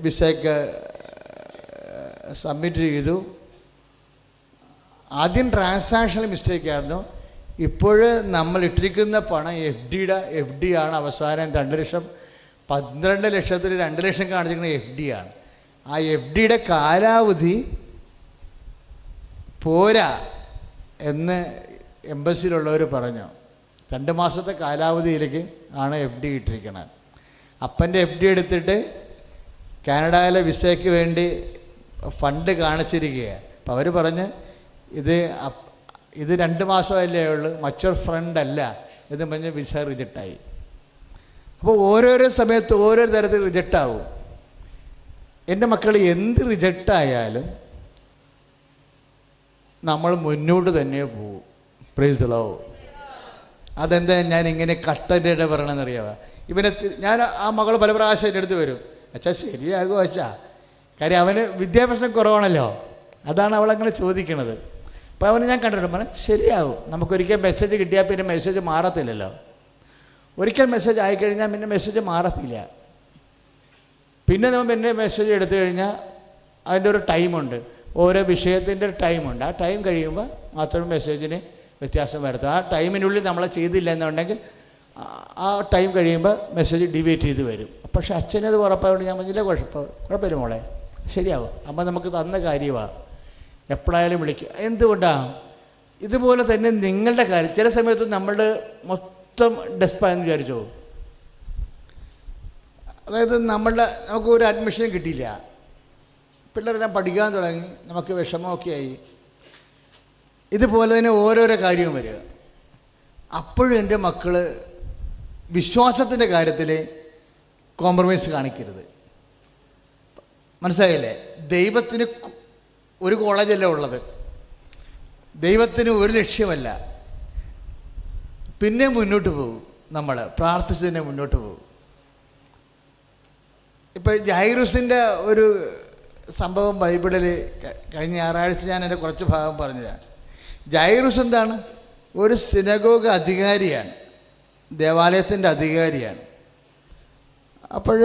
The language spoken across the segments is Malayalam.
വിസയൊക്കെ സബ്മിറ്റ് ചെയ്തു. ആദ്യം ട്രാൻസാക്ഷണൽ മിസ്റ്റേക്കായിരുന്നു. ഇപ്പോൾ നമ്മൾ ഇട്ടിരിക്കുന്ന പണം എഫ് ഡി ആണ്. അവസാനം 2 ലക്ഷം 12 ലക്ഷത്തിൽ 2 ലക്ഷം കാണിച്ചിരിക്കുന്ന എഫ് ഡി ആണ്. ആ എഫ് ഡിയുടെ കാലാവധി പോരാ എന്ന് എംബസിയിലുള്ളവർ പറഞ്ഞു. 2 മാസത്തെ കാലാവധിയിലേക്ക് ആണ് എഫ് ഡി ഇട്ടിരിക്കുന്നത്. അപ്പൻ്റെ എഫ് ഡി എടുത്തിട്ട് കാനഡയിലെ വിസയ്ക്ക് വേണ്ടി ഫണ്ട് കാണിച്ചിരിക്കുകയാണ്. അപ്പോൾ അവർ പറഞ്ഞ് ഇത് 2 മാസമല്ലേ ഉള്ളൂ, മച്ചർ ഫ്രണ്ട് അല്ല എന്ന് പറഞ്ഞ് വിസ റിജക്റ്റായി. അപ്പോൾ ഓരോരോ സമയത്ത് ഓരോ തരത്തിൽ റിജക്റ്റാവും. എൻ്റെ മക്കൾ എന്ത് റിജക്റ്റായാലും നമ്മൾ മുന്നോട്ട് തന്നെ പോകും. Price the Lord. അതെന്താ ഞാൻ ഇങ്ങനെ കട്ടൻ്റെ പറയണമെന്നറിയാമോ? ഞാൻ ആ മകൾ പല പ്രാവശ്യം എൻ്റെ അടുത്ത് വരും, അച്ഛാ ശരിയാകുമോ അച്ഛാ? കാര്യം അവന് വിദ്യാഭ്യാസം കുറവാണല്ലോ, അതാണ് അവളങ്ങനെ ചോദിക്കണത്. അപ്പോൾ അവന് ഞാൻ കണ്ടിട്ടുണ്ട് പറഞ്ഞാൽ ശരിയാവും. നമുക്കൊരിക്കൽ മെസ്സേജ് കിട്ടിയാൽ പിന്നെ മെസ്സേജ് മാറത്തില്ലല്ലോ. ഒരിക്കൽ മെസ്സേജ് ആയിക്കഴിഞ്ഞാൽ പിന്നെ മെസ്സേജ് മാറത്തില്ല. പിന്നെ നമ്മൾ പിന്നെ മെസ്സേജ് എടുത്തു കഴിഞ്ഞാൽ അതിൻ്റെ ഒരു ടൈമുണ്ട്, ഓരോ വിഷയത്തിൻ്റെ ഒരു ടൈമുണ്ട്. ആ ടൈം കഴിയുമ്പോൾ മാത്രമേ മെസ്സേജിന് വ്യത്യാസം വരുത്തും. ആ ടൈമിനുള്ളിൽ നമ്മൾ ചെയ്തില്ല എന്നുണ്ടെങ്കിൽ ആ ടൈം കഴിയുമ്പോൾ മെസ്സേജ് ഡിവൈറ്റ് ചെയ്ത് വരും. പക്ഷേ അച്ഛനത് ഉറപ്പായതുകൊണ്ട് ഞാൻ പറഞ്ഞില്ല, കുഴപ്പമില്ല മോളെ, ശരിയാവും. അപ്പം നമുക്ക് തന്ന കാര്യമാണ്, എപ്പോഴായാലും വിളിക്കുക. എന്തുകൊണ്ടാണ്? ഇതുപോലെ തന്നെ നിങ്ങളുടെ കാര്യം ചില സമയത്ത് നമ്മളുടെ മൊത്തം ഡെസ്പായെന്ന് വിചാരിച്ചോ. അതായത് നമുക്ക് ഒരു അഡ്മിഷനും കിട്ടിയില്ല, പിള്ളേരെല്ലാം പഠിക്കാൻ തുടങ്ങി, നമുക്ക് വിഷമമൊക്കെ ആയി. ഇതുപോലെ തന്നെ ഓരോരോ കാര്യവും വരിക. അപ്പോഴും എൻ്റെ മക്കൾ വിശ്വാസത്തിൻ്റെ കാര്യത്തിൽ കോംപ്രമൈസ് കാണിക്കരുത്. മനസ്സിലായില്ലേ? ദൈവത്തിന് ഒരു കോളേജല്ല ഉള്ളത്, ദൈവത്തിന് ഒരു ലക്ഷ്യമല്ല. പിന്നെ മുന്നോട്ട് പോകും, നമ്മൾ പ്രാർത്ഥിച്ച് തന്നെ മുന്നോട്ട് പോകും. ഇപ്പം ജൈറൂസിൻ്റെ ഒരു സംഭവം ബൈബിളിൽ കഴിഞ്ഞ ഞായറാഴ്ച ഞാൻ എൻ്റെ കുറച്ച് ഭാഗം പറഞ്ഞുതരാം. ജൈറൂസ് എന്താണ്? ഒരു സിനഗോഗ് അധികാരിയാണ്, ദേവാലയത്തിൻ്റെ അധികാരിയാണ്. അപ്പോൾ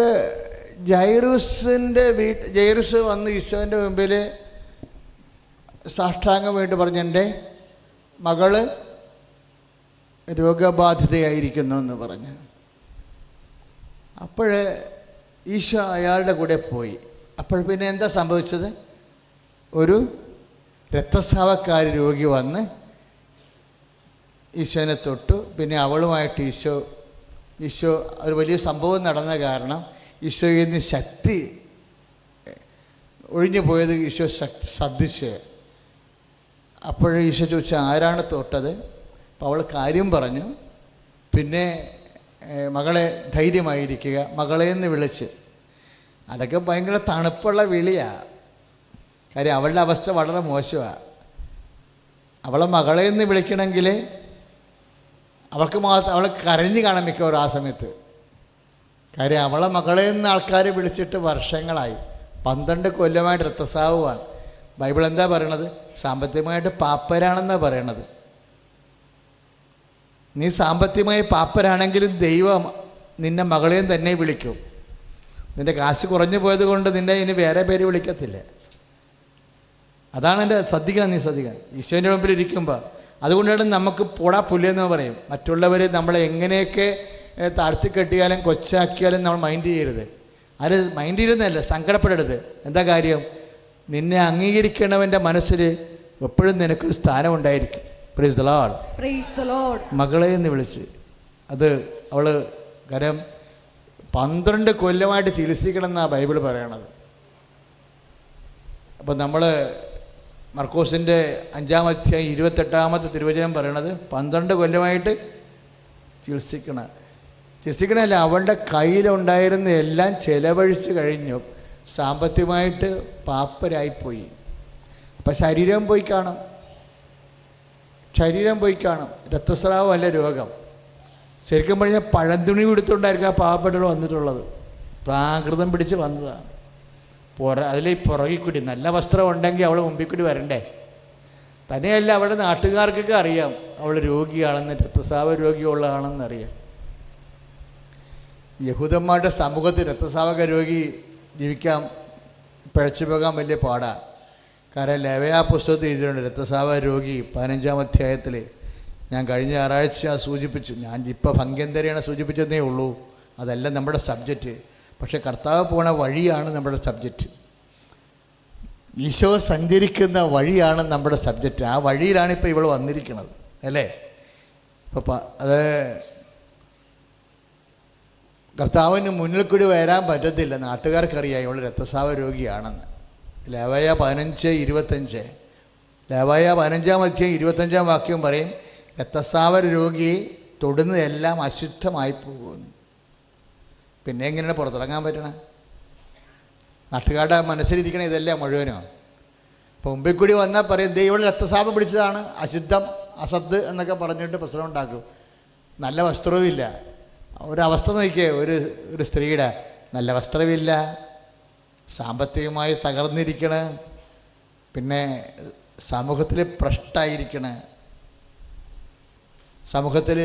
ജൈറൂസ് വന്ന് ഈശോൻ്റെ മുമ്പിൽ സാഷ്ടാംഗം വേണ്ടി പറഞ്ഞ് എൻ്റെ മകള് രോഗബാധിതയായിരിക്കുന്നു എന്ന് പറഞ്ഞു. അപ്പോൾ ഈശോ അയാളുടെ കൂടെ പോയി. അപ്പോൾ പിന്നെ എന്താ സംഭവിച്ചത്? ഒരു രക്തസ്രാവക്കാരി രോഗി വന്ന് ഈശോനെ തൊട്ടു. പിന്നെ അവളുമായിട്ട് ഈശോ ഒരു വലിയ സംഭവം നടന്ന കാരണം ഈശോയിൽ നിന്ന് ശക്തി ഒഴിഞ്ഞു പോയത് ഈശോ ശ്രദ്ധിച്ച്. അപ്പോഴേ ഈശോ ചോദിച്ചു ആരാണ് തൊട്ടത്? അപ്പോൾ അവൾ കാര്യം പറഞ്ഞു. പിന്നെ മകളെ ധൈര്യമായിരിക്കുക, മകളെന്ന് വിളിച്ച്. അതൊക്കെ ഭയങ്കര തണുപ്പുള്ള വിളിയാണ്. കാര്യം അവളുടെ അവസ്ഥ വളരെ മോശമാണ്. അവളെ മകളെന്ന് വിളിക്കണമെങ്കിൽ അവൾ കരഞ്ഞു കാണാൻ മിക്കവാറും ആ സമയത്ത്. കാര്യം അവളെ മകളെന്ന് ആൾക്കാർ വിളിച്ചിട്ട് വർഷങ്ങളായി. 12 കൊല്ലമായിട്ട് രക്തസ്രാവമാണ്. ബൈബിൾ എന്താ പറയണത്? സാമ്പത്തികമായിട്ട് പാപ്പരാണെന്നാണ് പറയണത്. നീ സാമ്പത്തികമായി പാപ്പരാണെങ്കിലും ദൈവം നിന്നെ മകളെയും തന്നെ വിളിക്കും. നിൻ്റെ കാശ് കുറഞ്ഞു പോയത് കൊണ്ട് നിന്നെ ഇനി വേറെ പേര് വിളിക്കത്തില്ല. അതാണ് എൻ്റെ ശ്രദ്ധിക്കണം, നീ ശ്രദ്ധിക്കണം ഈശോൻ്റെ മുമ്പിൽ ഇരിക്കുമ്പോൾ. അതുകൊണ്ടാണ് നമുക്ക് പോടാ പുല്ലെന്ന് പറയും. മറ്റുള്ളവർ നമ്മളെ എങ്ങനെയൊക്കെ താഴ്ത്തിക്കെട്ടിയാലും കൊച്ചാക്കിയാലും നമ്മൾ മൈൻഡ് ചെയ്യരുത്. അത് മൈൻഡ് ചെയ്യുന്നതല്ല, സങ്കടപ്പെടരുത്. എന്താ കാര്യം? നിന്നെ അംഗീകരിക്കണവൻ്റെ മനസ്സിൽ എപ്പോഴും നിനക്കൊരു സ്ഥാനം ഉണ്ടായിരിക്കും. Price the Lord. Price the Lord. മകളെ എന്ന് വിളിച്ച് അത് അവൾ കാര്യം 12 കൊല്ലമായിട്ട് ചികിത്സിക്കണം എന്നാണ് ബൈബിൾ പറയണത്. അപ്പം നമ്മൾ മർക്കോസിൻ്റെ 5-ാം അധ്യായം 28-ാമത്തെ തിരുവചനം പറയണത് 12 കൊല്ലമായിട്ട് ചികിത്സിക്കണമല്ല, അവളുടെ കയ്യിലുണ്ടായിരുന്ന എല്ലാം ചെലവഴിച്ച് കഴിഞ്ഞു. സാമ്പത്തികമായിട്ട് പാപ്പരായിപ്പോയി. അപ്പം ശരീരം പോയി കാണും. രക്തസ്രാവമല്ല രോഗം. ശരിക്കും പറഞ്ഞാൽ പഴന്തുണി കൊടുത്തുകൊണ്ടായിരിക്കും ആ പാവപ്പെട്ടവർ വന്നിട്ടുള്ളത്. പ്രാകൃതം പിടിച്ച് വന്നതാണ്. അതിൽ പുറകിൽ കൂടി നല്ല വസ്ത്രം ഉണ്ടെങ്കിൽ അവൾ മുമ്പിൽ കൂടി വരണ്ടേ. തന്നെയല്ല, അവളുടെ നാട്ടുകാർക്കൊക്കെ അറിയാം അവൾ രോഗിയാണെന്ന്, രക്തസ്രാവ രോഗിയുള്ളതാണെന്ന് അറിയാം. യഹൂദന്മാരുടെ സമൂഹത്തിൽ രക്തസ്രാവക രോഗി ജീവിക്കാൻ പിഴച്ചു പോകാൻ വലിയ പാടാണ്. കാരണം ലേവ്യ പുസ്തകത്തിൽ എഴുതിയിട്ടുണ്ട്, രക്തസ്രാവ രോഗി 15-ാം അധ്യായത്തിൽ. ഞാൻ കഴിഞ്ഞ ഞായറാഴ്ച സൂചിപ്പിച്ചു, ഞാൻ ഇപ്പോൾ ഭംഗ്യന്തരെയാണ് സൂചിപ്പിച്ചതേ ഉള്ളൂ, അതല്ല നമ്മുടെ സബ്ജക്റ്റ്. പക്ഷേ കർത്താവ് പോണ വഴിയാണ് നമ്മുടെ സബ്ജക്റ്റ്. ഈശോ സഞ്ചരിക്കുന്ന വഴിയാണ് നമ്മുടെ സബ്ജക്റ്റ്. ആ വഴിയിലാണ് ഇപ്പോൾ ഇവൾ വന്നിരിക്കുന്നത്, അല്ലേ? അപ്പോൾ അത് കർത്താവിന് മുന്നിൽ കൂടി വരാൻ പറ്റത്തില്ല. നാട്ടുകാർക്കറിയാം ഇവൾ രക്തസ്രാവ രോഗിയാണെന്ന്. ലേവ്യ 15:25, ലേവ്യ 15-ാം അധ്യായം 25-ാം വാക്യം പറയും, രക്തസ്രാവ രോഗിയെ തൊടുന്നതെല്ലാം അശുദ്ധമായി പോകുന്നു. പിന്നെ എങ്ങനെയാണ് പുറത്തിറങ്ങാൻ പറ്റണേ? നാട്ടുകാരുടെ മനസ്സിലിരിക്കണ ഇതെല്ലാം മുഴുവനോ? അപ്പോൾ മുമ്പിൽ കൂടി വന്നാൽ പറയും, ദൈവം രക്തസ്രാവം പിടിച്ചതാണ്, അശുദ്ധം, അസത്ത് എന്നൊക്കെ പറഞ്ഞിട്ട് പ്രശ്നം ഉണ്ടാക്കും. നല്ല വസ്ത്രവും ഇല്ല. ഒരവസ്ഥ നോക്കിയേ, ഒരു സ്ത്രീയുടെ നല്ല വസ്ത്രമില്ല, സാമ്പത്തികമായി തകർന്നിരിക്കണ, പിന്നെ സമൂഹത്തിൽ ഭ്രഷ്ടായിരിക്കണ, സമൂഹത്തിൽ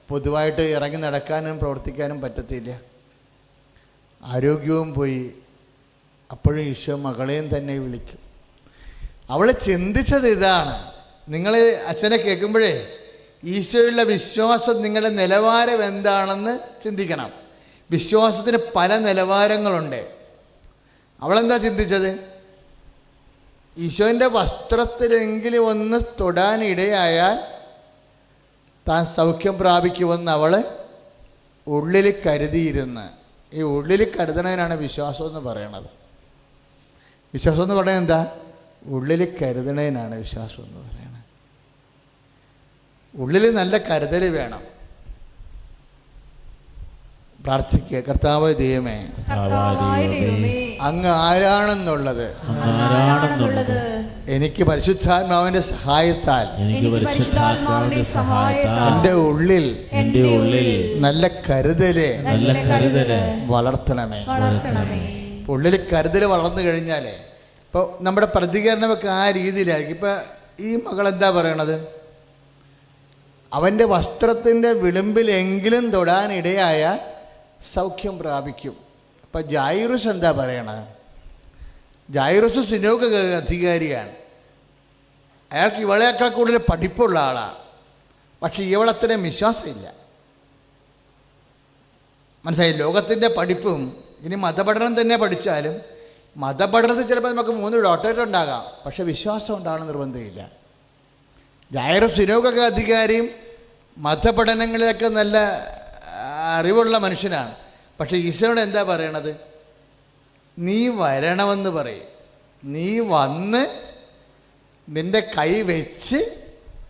പൊതുവായിട്ട് ഇറങ്ങി നടക്കാനും പ്രവർത്തിക്കാനും പറ്റത്തില്ല, ആരോഗ്യവും പോയി. അപ്പോഴും ഈശോ മകളെയും തന്നെ വിളിക്കും. അവൾ ചിന്തിച്ചത് ഇതാണ്. നിങ്ങൾ അച്ഛനെ കേൾക്കുമ്പോഴേ ഈശോയുള്ള വിശ്വാസം നിങ്ങളുടെ നിലവാരം എന്താണെന്ന് ചിന്തിക്കണം. വിശ്വാസത്തിന് പല നിലവാരങ്ങളുണ്ട്. അവളെന്താ ചിന്തിച്ചത്? ഈശോൻ്റെ വസ്ത്രത്തിലെങ്കിലും ഒന്ന് തൊടാനിടയായാൽ താൻ സൗഖ്യം പ്രാപിക്കുമെന്ന് അവൾ ഉള്ളിൽ കരുതിയിരുന്ന്. ഈ ഉള്ളിൽ കരുതണതിനാണ് വിശ്വാസം എന്ന് പറയണത്. വിശ്വാസം എന്ന് പറയുന്നത് എന്താ? ഉള്ളിൽ കരുതണതിനാണ് വിശ്വാസം എന്ന് പറയുന്നത്. ഉള്ളിൽ നല്ല കരുതൽ വേണം. പ്രാർത്ഥിക്കുക, കർത്താവ് ദൈവമേ, അങ്ങ് ആരാണെന്നുള്ളത് എനിക്ക് പരിശുദ്ധാത്മാവിന്റെ സഹായത്താൽ എൻ്റെ ഉള്ളിൽ നല്ല കരുതല് വളർത്തണമേ. ഉള്ളിൽ കരുതൽ വളർന്നു കഴിഞ്ഞാലേ ഇപ്പോൾ നമ്മുടെ പ്രതികരണമൊക്കെ ആ രീതിയിലായിരിക്കും. ഇപ്പം ഈ മകൾ എന്താ പറയണത്? അവൻ്റെ വസ്ത്രത്തിൻ്റെ വിളിമ്പിലെങ്കിലും തൊടാനിടയായ സൗഖ്യം പ്രാപിക്കും. അപ്പം ജായിറുസ് എന്താ പറയണത്? ജായിറുസ് സിനോഗ അധികാരിയാണ്. അയാൾക്ക് ഇവളേക്കാൾ കൂടുതൽ പഠിപ്പുള്ള ആളാണ്. പക്ഷെ ഇവളത്രയും വിശ്വാസമില്ല. മനസ്സിലായി? ലോകത്തിൻ്റെ പഠിപ്പും ഇനി മതപഠനം തന്നെ പഠിച്ചാലും മതപഠനത്തിൽ ചിലപ്പോൾ നമുക്ക് 3 ഡോക്ടറേറ്റ് ഉണ്ടാകാം, പക്ഷെ വിശ്വാസം ഉണ്ടാകണം നിർബന്ധമില്ല. ജായിറസ് സിനോഗ അധികാരിയും മതപഠനങ്ങളിലൊക്കെ നല്ല അറിവുള്ള മനുഷ്യനാണ്. പക്ഷെ ഈശോയോട് എന്താ പറയണത്? നീ വരണമെന്ന് പറയും. നീ വന്ന് നിൻ്റെ കൈ വെച്ച്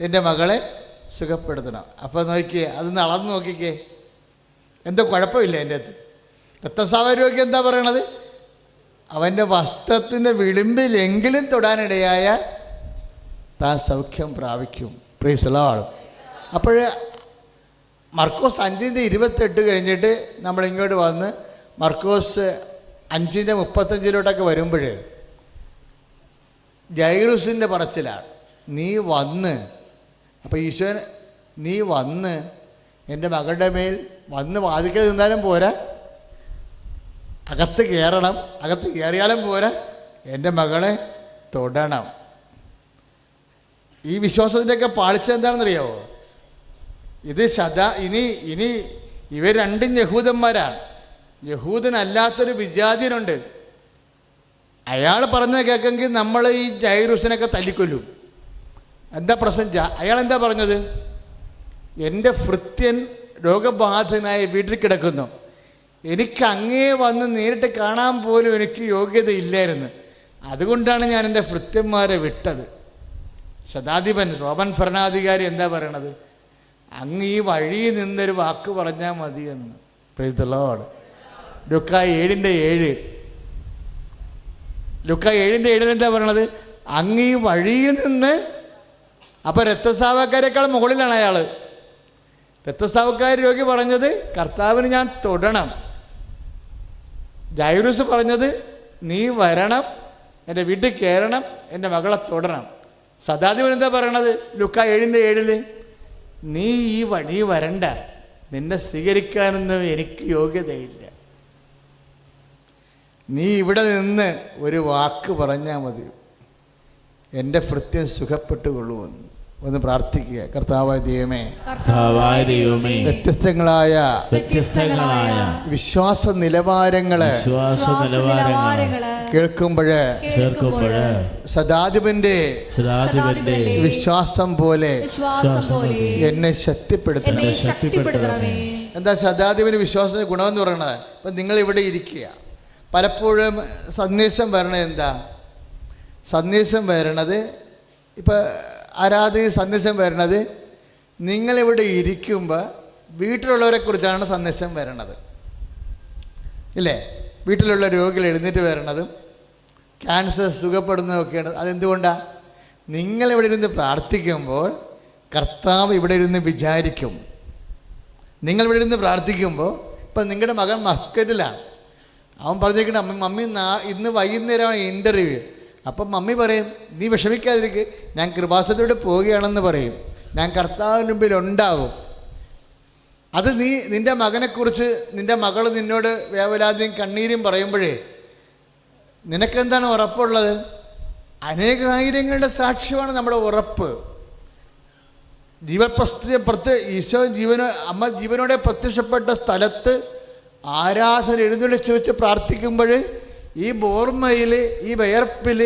എൻ്റെ മകളെ സുഖപ്പെടുത്തണം. അപ്പോൾ നോക്കിയേ, അതൊന്ന് അളന്ന് നോക്കിക്കേ, എന്തോ കുഴപ്പമില്ല എൻ്റെ അടുത്ത്. രക്തസ്രാവരോഗി എന്താ പറയണത്? അവൻ്റെ വസ്ത്രത്തിൻ്റെ വിളിമ്പിലെങ്കിലും തൊടാനിടയായ താൻ സൗഖ്യം പ്രാപിക്കും. Price the Lord. അപ്പോൾ മർക്കോസ് 5:28 കഴിഞ്ഞിട്ട് നമ്മളിങ്ങോട്ട് വന്ന് മർക്കോസ് 5:35 വരുമ്പോൾ ജൈറൂസിൻ്റെ പറച്ചിലാണ്, നീ വന്ന്. അപ്പോൾ ഈശോൻ നീ വന്ന് എൻ്റെ മകളുടെ മേൽ വന്ന് വാതിക്കൽ നിന്നാലും പോരാ, അകത്ത് കയറണം, അകത്ത് കയറിയാലും പോരാ, എൻ്റെ മകളെ തൊടണം. ഈ വിശ്വാസത്തിൻ്റെയൊക്കെ പാളിച്ച എന്താണെന്നറിയാമോ? ഇത് ഇനി ഇവർ രണ്ടും യഹൂദന്മാരാണ്. യഹൂദനല്ലാത്തൊരു വിജാതിയനുണ്ട്. അയാൾ പറഞ്ഞ കേൾക്കെങ്കിൽ നമ്മൾ ഈ ജൈറൂസിനൊക്കെ തല്ലിക്കൊല്ലും. എന്താ പ്രശ്നം? അയാളെന്താ പറഞ്ഞത്? എൻ്റെ ഭൃത്യൻ രോഗബാധിതനായി വീട്ടിൽ കിടക്കുന്നു, എനിക്ക് അങ്ങേ വന്ന് നേരിട്ട് കാണാൻ പോലും എനിക്ക് യോഗ്യതയില്ലായിരുന്നു, അതുകൊണ്ടാണ് ഞാൻ എൻ്റെ ഭൃത്യന്മാരെ വിട്ടത്. ശതാധിപൻ റോമൻ ഭരണാധികാരി എന്താ പറയണത്? അങ്ങ് ഈ വഴിയിൽ നിന്നൊരു വാക്ക് പറഞ്ഞാൽ മതിയെന്ന്. Price the Lord. ലുക്കാ 7:7 എന്താ പറയണത്? അങ്ങ് ഈ വഴിയിൽ നിന്ന്. അപ്പം രക്തസ്രാവക്കാരേക്കാൾ മുകളിലാണ് അയാൾ. രക്തസ്രാവക്കാർ രോഗി പറഞ്ഞത് കർത്താവിന് ഞാൻ തൊടണം. ജൈറൂസ് പറഞ്ഞത് നീ വരണം, എൻ്റെ വീട്ടിൽ കയറണം, എൻ്റെ മകളെ തൊടണം. ശതാധിപൻ എന്താ പറയണത്? ലുക്കാ 7:7 നീ ഈ വഴി വരണ്ട, നിന്നെ സ്വീകരിക്കാനൊന്നും എനിക്ക് യോഗ്യതയില്ല. നീ ഇവിടെ നിന്ന് ഒരു വാക്ക് പറഞ്ഞാൽ മതി, എൻ്റെ ഭൃത്യൻ സുഖപ്പെട്ടുകൊള്ളുമെന്ന്. ഒന്ന് പ്രാർത്ഥിക്കുക. കർത്താവായ ദൈവമേ, വ്യത്യസ്തങ്ങളായ വിശ്വാസ നിലവാരങ്ങള് കേൾക്കുമ്പോഴ് സദാധിപന്റെ വിശ്വാസം പോലെ എന്നെ ശക്തിപ്പെടുത്തണമേ. എന്താ ശതാധിപന് വിശ്വാസത്തിന് ഗുണമെന്ന് പറയണത്? ഇപ്പം നിങ്ങൾ ഇവിടെ ഇരിക്കുക, പലപ്പോഴും സന്ദേശം വരണത് എന്താ? സന്ദേശം വരണത് ഇപ്പം ആരാധന സന്ദേശം വരണത് നിങ്ങളിവിടെ ഇരിക്കുമ്പോൾ വീട്ടിലുള്ളവരെ കുറിച്ചാണ് സന്ദേശം വരണത്, ഇല്ലേ? വീട്ടിലുള്ള രോഗികൾ എഴുന്നേറ്റ് വരണതും ക്യാൻസർ സുഖപ്പെടുന്നതൊക്കെയാണ്. അതെന്തുകൊണ്ടാണ്? നിങ്ങളിവിടെ ഇരുന്ന് പ്രാർത്ഥിക്കുമ്പോൾ കർത്താവ് ഇവിടെ ഇരുന്ന് വിചാരിക്കും. നിങ്ങളിവിടെ ഇരുന്ന് പ്രാർത്ഥിക്കുമ്പോൾ ഇപ്പം നിങ്ങളുടെ മകൻ മസ്കറ്റിലാണ്, അവൻ പറഞ്ഞേക്കണ മമ്മി ഇന്ന് വൈകുന്നേരമാണ് ഇൻ്റർവ്യൂ. അപ്പം മമ്മി പറയും, നീ വിഷമിക്കാതിരിക്കുക, ഞാൻ കൃപാസനത്തോടെ പോവുകയാണെന്ന് പറയും, ഞാൻ കർത്താവിന് മുമ്പിൽ ഉണ്ടാകും. അത് നിൻ്റെ മകനെക്കുറിച്ച് നിൻ്റെ മകൾ നിന്നോട് വേവലാതിയും കണ്ണീരും പറയുമ്പോഴേ നിനക്കെന്താണ് ഉറപ്പുള്ളത്? അനേകായിരങ്ങളുടെ സാക്ഷ്യമാണ് നമ്മുടെ ഉറപ്പ്. ഈശോ അമ്മ ജീവനോടെ പ്രത്യക്ഷപ്പെട്ട സ്ഥലത്ത് ആരാധന എഴുന്നള്ളിച്ച് വെച്ച് പ്രാർത്ഥിക്കുമ്പോൾ ഈ ബോർമയിൽ, ഈ വിയർപ്പിൽ,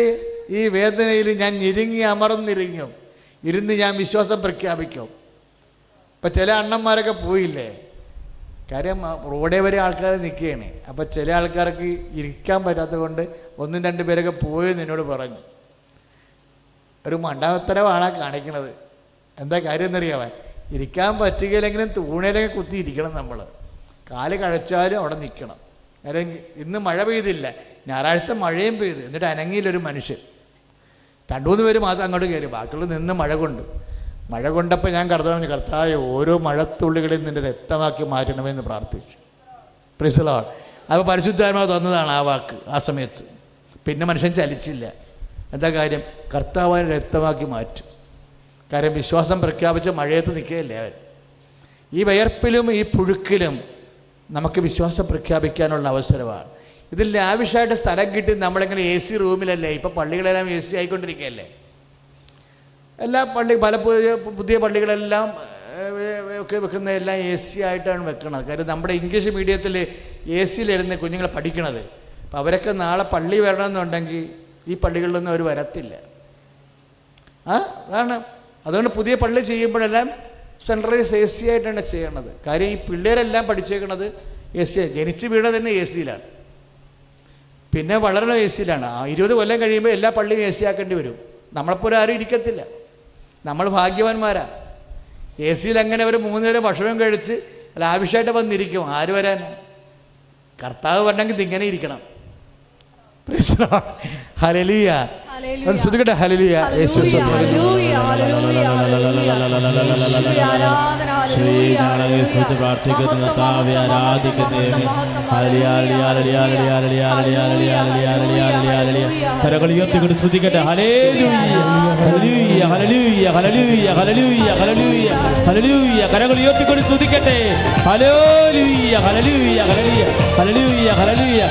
ഈ വേദനയിൽ ഞാൻ ഞെരുങ്ങി അമർന്നിരിക്കും, ഇരുന്ന് ഞാൻ വിശ്വാസം പ്രഖ്യാപിക്കും. ഇപ്പം ചില അണ്ണന്മാരൊക്കെ പോയില്ലേ, കാര്യം റോഡേ വരെ ആൾക്കാർ നിൽക്കുകയാണ്. അപ്പം ചില ആൾക്കാർക്ക് ഇരിക്കാൻ പറ്റാത്തത് കൊണ്ട് 1-2 പേരൊക്കെ പോയെന്ന് എന്നോട് പറഞ്ഞു. ഒരു മണ്ടത്തരമാണ് കാണിക്കണത്. എന്താ കാര്യം എന്നറിയാമോ? ഇരിക്കാൻ പറ്റുകയില്ലെങ്കിലും തൂണയിലൊക്കെ കുത്തി ഇരിക്കണം. നമ്മൾ കാല് കഴിച്ചാലും അവിടെ നിൽക്കണം. കാര്യം ഇന്ന് മഴ പെയ്തില്ല, ഞായറാഴ്ച മഴയും പെയ്തു, എന്നിട്ട് അനങ്ങിയിലൊരു മനുഷ്യൻ. 2-3 പേര് മാത്രം അങ്ങോട്ട് കയറി, ബാക്കിയുള്ള നിന്ന് മഴ കൊണ്ടപ്പോൾ ഞാൻ കർത്താവേ ഓരോ മഴത്തുള്ളികളിൽ നിൻ്റെ രക്തമാക്കി മാറ്റണമെന്ന് പ്രാർത്ഥിച്ചു. Price the Lord. അപ്പോൾ പരിശുദ്ധാത്മാവ് തന്നതാണ് ആ വാക്ക് ആ സമയത്ത്. പിന്നെ മനുഷ്യൻ ചലിച്ചില്ല. എന്താ കാര്യം? കർത്താവിനെ രക്തമാക്കി മാറ്റും. കാര്യം വിശ്വാസം പ്രഖ്യാപിച്ച മഴയത്ത് നിൽക്കുകയല്ലേ അവൻ. ഈ വിയർപ്പിലും ഈ പുഴുക്കിലും നമുക്ക് വിശ്വാസം പ്രഖ്യാപിക്കാനുള്ള അവസരമാണ്. ഇതിൽ ലാവിഷായിട്ട് സ്ഥലം കിട്ടി നമ്മളിങ്ങനെ AC റൂമിലല്ലേ. ഇപ്പം പള്ളികളെല്ലാം AC ആയിക്കൊണ്ടിരിക്കുകയല്ലേ. എല്ലാ പല പുതിയ പള്ളികളെല്ലാം ഒക്കെ വെക്കുന്നതെല്ലാം AC ആയിട്ടാണ് വെക്കുന്നത്. കാര്യം നമ്മുടെ ഇംഗ്ലീഷ് മീഡിയത്തിൽ AC-ലിരുന്ന് കുഞ്ഞുങ്ങളെ പഠിക്കണത്. അപ്പം അവരൊക്കെ നാളെ പള്ളി വരണമെന്നുണ്ടെങ്കിൽ ഈ പള്ളികളിലൊന്നും അവർ വരത്തില്ല. അതാണ്. അതുകൊണ്ട് പുതിയ പള്ളി ചെയ്യുമ്പോഴെല്ലാം സെൻട്രലൈസ് AC ആയിട്ടാണ് ചെയ്യണത്. കാര്യം ഈ പിള്ളേരെല്ലാം പഠിച്ചേക്കണത് AC. ജനിച്ച് വീണ തന്നെ AC-ലാണ്, പിന്നെ വളരണ AC-ലാണ്. 20 കൊല്ലം കഴിയുമ്പോൾ എല്ലാ പള്ളിയും AC ആക്കേണ്ടി വരും. നമ്മളെപ്പോലെ ആരും ഇരിക്കത്തില്ല. നമ്മൾ ഭാഗ്യവാന്മാരാ. AC-ൽ അങ്ങനെ ഒരു 3 നേരം ഭക്ഷണം കഴിച്ച് ലാവിഷായിട്ട് വന്നിരിക്കും. ആര് വരാൻ? കർത്താവ് വരണമെങ്കിൽ ഇങ്ങനെ ഇരിക്കണം. ഹല്ലേലൂയ. ശ്രദ്ധിക്കട്ടെ. ഹല്ലേലൂയ. കരങ്ങൾ ഉയർത്തിക്കൊണ്ട് ശ്രദ്ധിക്കട്ടെ. ഹല്ലേലൂയ, ഹല്ലേലൂയ, ഹല്ലേലൂയ, ഹല്ലേലൂയ, ഹല്ലേലൂയ, ഹല്ലേലൂയ. കരങ്ങൾ ഉയർത്തിക്കൊണ്ട് ശ്രദ്ധിക്കട്ടെ. ഹല്ലേലൂയ, ഹല്ലേലൂയ, ഹല്ലേലൂയ, ഹല്ലേലൂയ, ഹല്ലേലൂയ.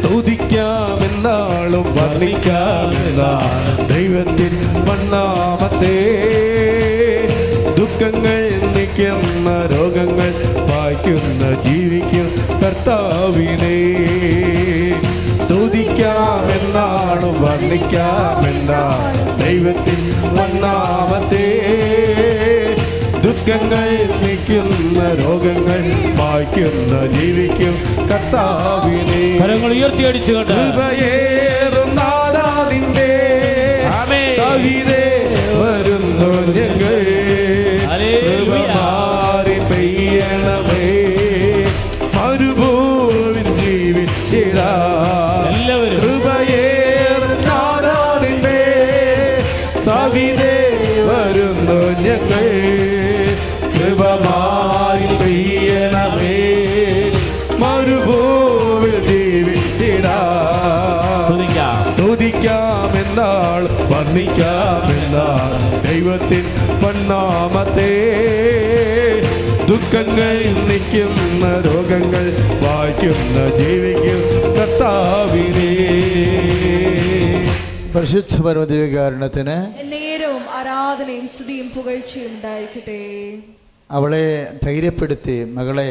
സ്തുതിക്കാമെന്നാളും വർണ്ണിക്കാമെന്നാൾ ദൈവത്തിൻ മന്നാമത്തെ. ദുഃഖങ്ങൾ നീക്കുന്ന രോഗങ്ങൾ വായിക്കുന്ന ജീവിക്കും കർത്താവിനെ. സ്തുതിക്കാമെന്നാളും വർണ്ണിക്കാമെന്നാൾ ദൈവത്തിൻ മന്നാമത്തെ. ദുഃഖങ്ങൾ നീക്കുന്ന രോഗങ്ങൾ മായ്ക്കുന്ന ജീവിക്കും കർത്താവിനെ. കരങ്ങൾ ഉയർത്തിയടിച്ചുകൊണ്ട് കൃപയേറും നാഥാവിന്റെ കവിതേ വരുന്നു ഞങ്ങൾ. മാറി പെയ്യണമേ മരുഭൂവിൽ ജീവിച്ചിടാ. കൃപയേറും നാഥാവിന്റെ കവിതേ വരുന്നു ഞങ്ങൾ. കൃപമായി പെയ്യണമേ മരുഭൂവിൽ ജീവിച്ചിടാ. സ്തുതിക്കാമെന്നാൾ വർണ്ണിക്കാമെന്നാൾ ദൈവത്തിൻ മന്നാമത്തെ. ദുഃഖങ്ങൾ നിൽക്കുന്ന രോഗങ്ങൾ വായിക്കുന്ന ജീവിക്കും കർത്താവിനെ. പരിശുദ്ധ പരമദിവ്യകാരുണ്യത്തിന് നേരവും ആരാധനയും സ്തുതിയും പുകഴ്ചയും ഉണ്ടായിരിക്കട്ടെ. അവളെ ധൈര്യപ്പെടുത്തി, മകളെ